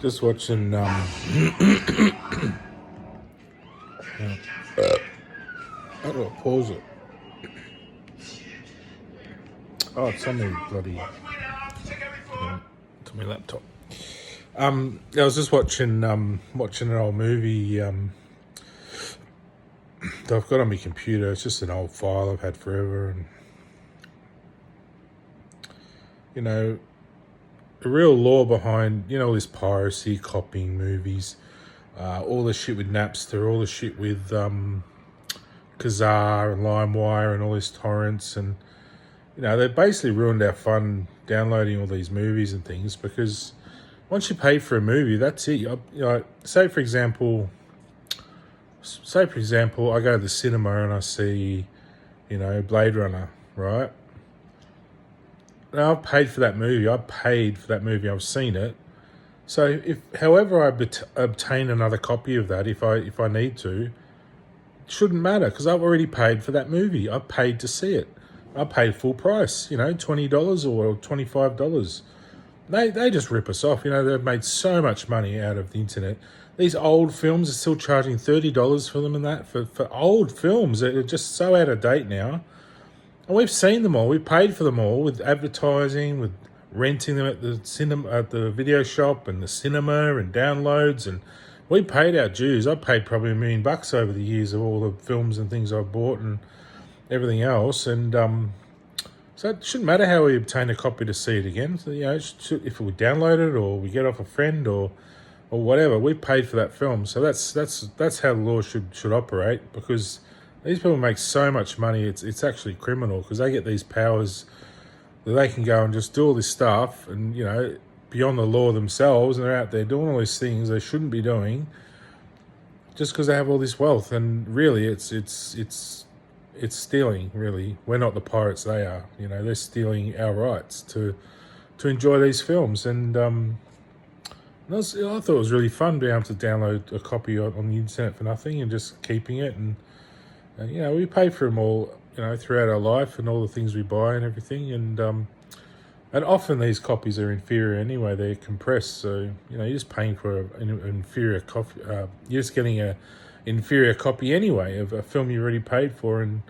Just watching. How do I pause it? Oh, it's on my bloody. It's on my laptop. I was just watching an old movie that I've got on my computer. It's just an old file I've had forever, and you know, the real law behind all this piracy, copying movies, all the shit with Napster, all the shit with Kazaa and LimeWire and all these torrents, and they've basically ruined our fun downloading all these movies and things, because once you pay for a movie, that's it. Say for example, I go to the cinema and I see, Blade Runner, right? Now I've paid for that movie. I've seen it. So however I obtain another copy of that, if I need to, it shouldn't matter, because I've already paid for that movie. I've paid to see it. I paid full price, $20 or $25. They just rip us off. They've made so much money out of the internet. These old films are still charging $30 for them, and that for old films. They're just so out of date now. And we've seen them all. We've paid for them all with advertising, with renting them at the cinema, at the video shop, and the cinema, and downloads. And we paid our dues. I paid probably $1 million over the years of all the films and things I've bought and everything else. And so it shouldn't matter how we obtain a copy to see it again. So, if we download it or we get off a friend or whatever, we paid for that film. So that's how the law should operate, because these people make so much money. It's actually criminal, because they get these powers that they can go and just do all this stuff and beyond the law themselves, and they're out there doing all these things they shouldn't be doing just because they have all this wealth. And really, it's stealing. Really, we're not the pirates; they are. They're stealing our rights to enjoy these films. And I thought it was really fun being able to download a copy on the internet for nothing and just keeping it. And we pay for them all, throughout our life, and all the things we buy and everything. And often these copies are inferior anyway. They're compressed, so you're just paying for an inferior copy. You're just getting a inferior copy anyway of a film you already paid for. And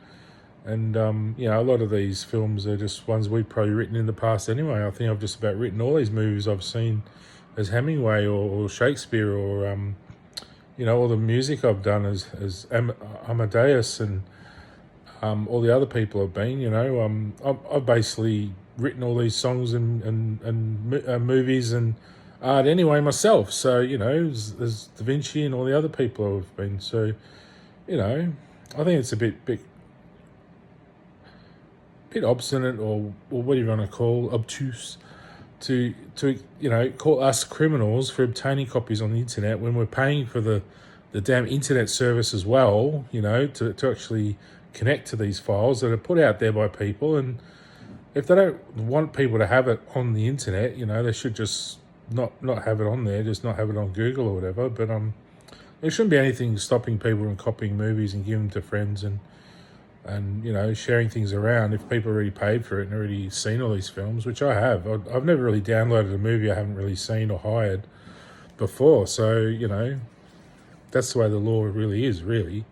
a lot of these films are just ones we've probably written in the past anyway. I think I've just about written all these movies I've seen as Hemingway or Shakespeare, or all the music I've done as Amadeus, and all the other people have been. I've basically written all these songs and movies and art anyway myself. So there's Da Vinci and all the other people who have been. So I think it's a bit obstinate, or what do you want to call, obtuse, to call us criminals for obtaining copies on the internet when we're paying for the damn internet service as well, to actually connect to these files that are put out there by people. And if they don't want people to have it on the internet, they should just not have it on there, just not have it on Google or whatever. But there shouldn't be anything stopping people from copying movies and giving them to friends and sharing things around if people already paid for it and already seen all these films, which I have. I've never really downloaded a movie I haven't really seen or hired before. So, that's the way the law really is, really.